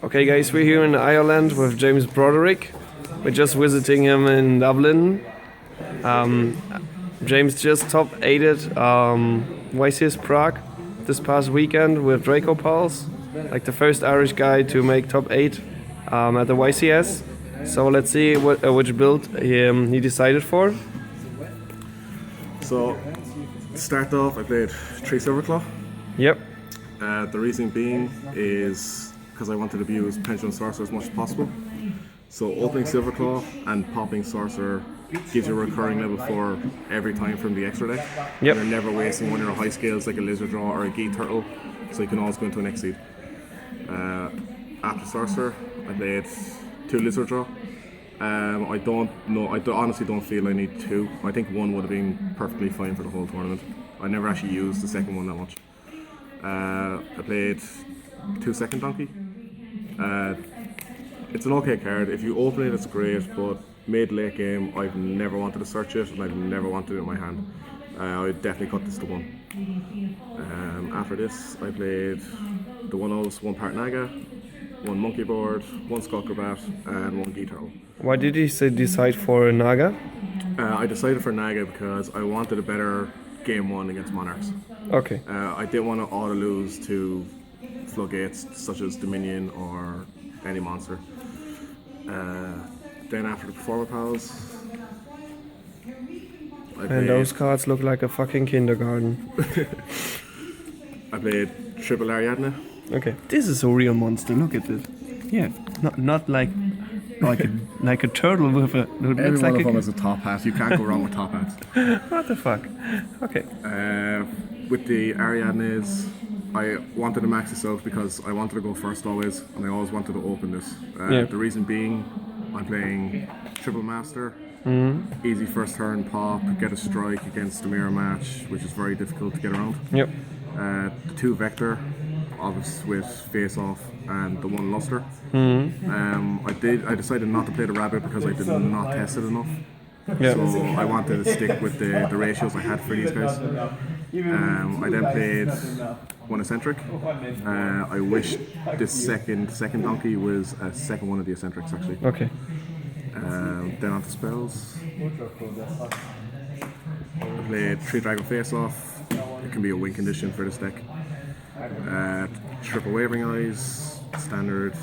Okay guys, we're here in Ireland with James Broderick. We're just visiting him in Dublin. James just top 8'd YCS Prague this past weekend with DracoPals, like the first Irish guy to make top 8 at the YCS. So let's see which build he decided for. So, to start off, I played 3 Silverclaw. Yep. The reason being is because I wanted to abuse Pendulum Sorcerer as much as possible. So opening Silverclaw and popping Sorcerer gives you a recurring level 4 every time from the extra deck. Yep. You're never wasting one of your high scales like a Lizard Draw or a Geat Turtle, so you can always go into an Exceed. After Sorcerer, I played 2 Lizard Draw. I honestly don't feel I need 2. I think 1 would have been perfectly fine for the whole tournament. I never actually used the second one that much. I played 2 Second Donkey. It's an okay card. If you open it, it's great, but mid-late game, I've never wanted to search it and I've never wanted it in my hand. I would definitely cut this to 1. After this, I played the 1 O's, 1 Part Naga, 1 Monkey Board, 1 Skullcrabat, and 1 Geat Turtle. Why did he decide for Naga? I decided for Naga because I wanted a better game 1 against Monarchs. Okay. I didn't want to auto-lose to Floodgates such as Dominion or any monster. Then after the Performer Pals, And those cards look like a fucking kindergarten. I played Triple Ariadne. Okay. This is a real monster, look at this. Yeah. Not like a turtle with a... Every one of them has a top hat. You can't go wrong with top hats. What the fuck? Okay. With the Ariadnes, I wanted to max this out because I wanted to go first always, and I always wanted to open this. The reason being, I'm playing Triple Master, easy first turn pop, get a strike against the mirror match, which is very difficult to get around. Yep. The 2 Vector, obviously with Face Off, and the 1 Luster. I decided not to play the Rabbit because I did not test it enough. Yeah. So I wanted to stick with the ratios I had for these guys. I then played 1 Eccentric. I wish this second Donkey was a second one of the Eccentrics actually. Okay. Then on to spells. I played 3 Dragon Face Off. It can be a win condition for this deck. Triple Wavering Eyes, standard.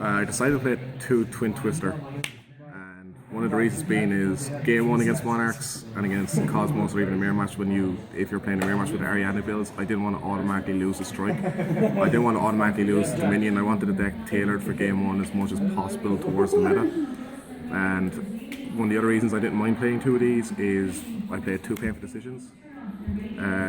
I decided to play 2 Twin Twister. One of the reasons being is game 1 against Monarchs and against Cosmos or even a mirror match if you're playing a mirror match with the Ariadne builds, I didn't want to automatically lose the strike. I didn't want to automatically lose the Dominion. I wanted the deck tailored for game 1 as much as possible towards the meta. And one of the other reasons I didn't mind playing 2 of these is I played 2 Painful Decisions.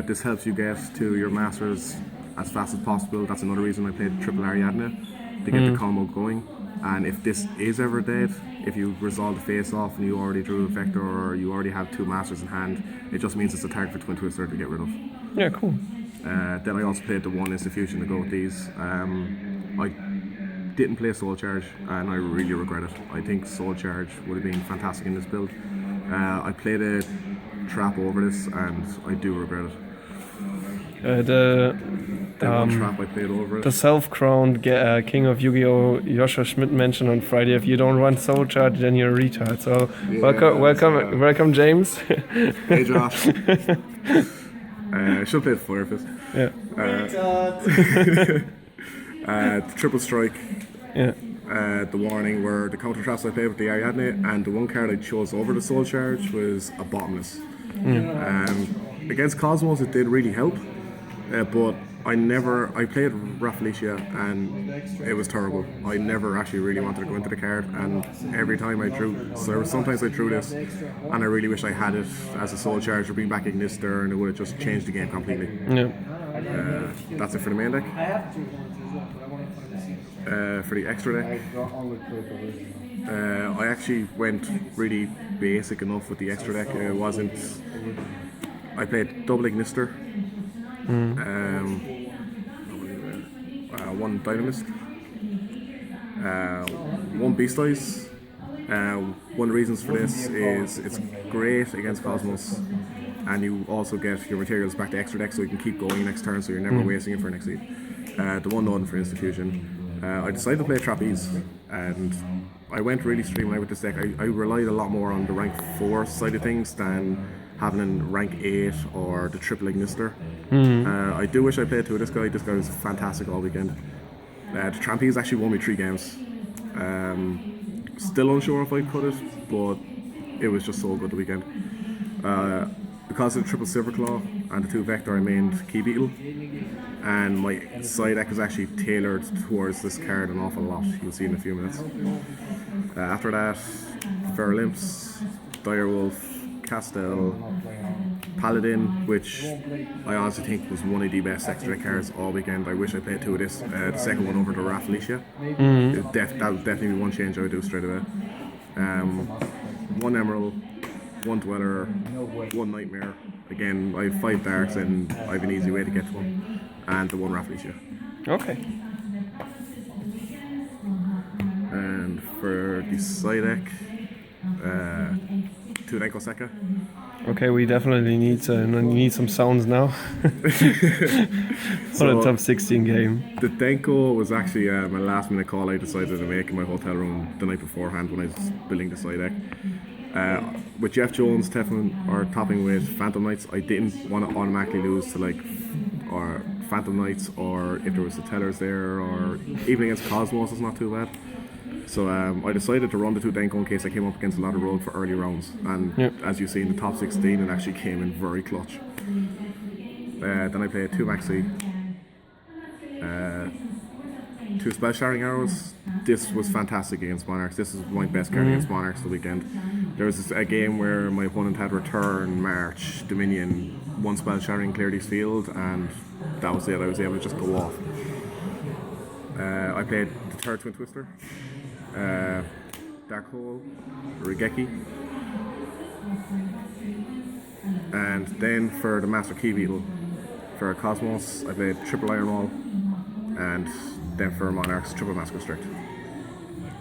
This helps you get to your masters as fast as possible. That's another reason I played Triple Ariadne, to get the combo going. And if this is ever dead, if you resolve the face off and you already drew a Vector or you already have 2 masters in hand, it just means it's a target for Twin Twister to get rid of. Yeah, cool. Then I also played the 1 Institution to go with these. I didn't play Soul Charge and I really regret it. I think Soul Charge would have been fantastic in this build. I played a trap over this and I do regret it. The 1 trap I played over it. The self-crowned King of Yu-Gi-Oh! Joshua Schmidt mentioned on Friday, if you don't run Soul Charge, then you're a retard. So yeah, welcome, James. Hey, Josh. I should have played Fire Fist. Yeah. Triple Strike. Yeah. The Warning were the counter traps I played with the Ariadne, and the 1 card I chose over the Soul Charge was a Bottomless. Against Cosmos, it did really help. But I played Rafflesia and it was terrible. I never actually really wanted to go into the card, and every time I drew, sometimes I drew this and I really wish I had it as a Soul Charge or bring back Ignister, and it would have just changed the game completely. Yeah. That's it for the main deck. For the extra deck, I actually went really basic enough with the extra deck. I played double Ignister. 1 Dynamist, 1 Beast Eyes. One of the reasons for this is it's great against Cosmos, and you also get your materials back to extra deck so you can keep going next turn, so you're never wasting it for an Exceed. The 1 Node for Institution. I decided to play trapeze, and I went really streamlined with this deck. I relied a lot more on the rank 4 side of things than having in rank 8 or the triple ignister. I do wish I played 2 of this guy. This guy was fantastic all weekend. The trapeze actually won me 3 games. Still unsure if I could it, but it was just so good the weekend. Because of the triple silver claw and the 2 vector, I mained Key Beetle, and my side deck is actually tailored towards this card an awful lot. You'll see in a few minutes. After that, Fair Limps, Direwolf, Castell, Paladin, which I honestly think was one of the best extra cards all weekend. I wish I played 2 of this. The second one over the Rafflesia. That would definitely be one change I would do straight away. 1 Emerald, 1 Dweller, 1 Nightmare. Again, I have 5 Darks and I have an easy way to get to them. And the 1 Rafflesia. Okay. And for the side deck, 2 Denko Sekka. Okay, we definitely need some sounds now for the top 16 game. The Denko was actually my last minute call I decided to make in my hotel room the night beforehand when I was building the side deck. With Jeff Jones topping with Phantom Knights, I didn't want to automatically lose to or Phantom Knights, or if there was the Tellers there, or even against Cosmos, it's not too bad. So I decided to run the 2 Denko in case I came up against a lot of road for early rounds, and as you see in the top 16, it actually came in very clutch. Then I played 2 Maxi, 2 Spell Shattering Arrows. This was fantastic against Monarchs. This is my best card against Monarchs the weekend. There was a game where my opponent had Return, March, Dominion, 1 Spell Shattering, cleared his field, and that was it. I was able to just go off. I played the 3rd Twin Twister, Dark Hole, Regeki, and then for the Master Key Beetle, for Cosmos, I played Triple Iron Wall, and then for Monarchs, Triple Mask Restrict.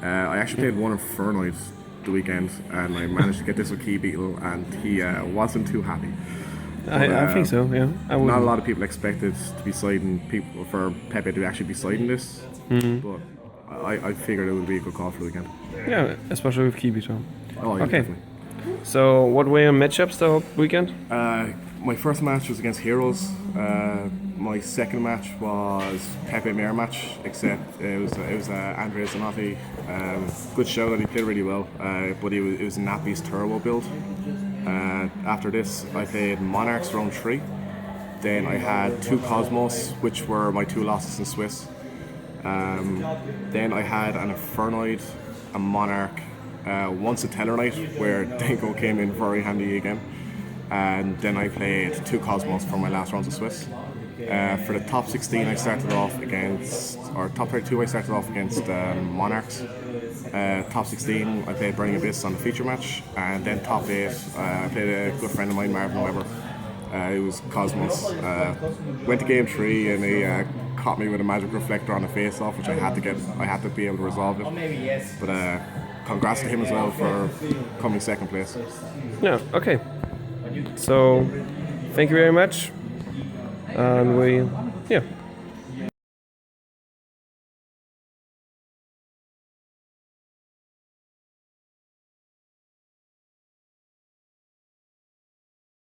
I actually played 1 Infernoid the weekend, and I managed to get this with Key Beetle, and he wasn't too happy. I think so, yeah. Not a lot of people expected to be siding people for PePe to actually be siding this, but I figured it would be a good call for the weekend. Yeah, especially with Kibito. Oh, yeah, okay. Definitely. So, what were your matchups the weekend? My first match was against Heroes. My second match was PePe Mirror match, except it was Andrea Zanotti. Good show that he played really well, but it was Nappy's turbo build. After this, I played Monarchs round 3. Then I had 2 Cosmos, which were my 2 losses in Swiss. Then I had an Infernoid, a Monarch, once a Teller Knight, where Denko came in very handy again. And then I played 2 Cosmos for my last rounds of Swiss. For the top 16, I started off against, or top 32, I started off against Monarchs. Top 16, I played Burning Abyss on the feature match, and then top 8, I played a good friend of mine, Marvin Weber. It was Cosmos. Went to game 3, and he caught me with a magic reflector on the face-off, which I had to be able to resolve it. But congrats to him as well for coming 2nd place. Yeah, okay. So, thank you very much. And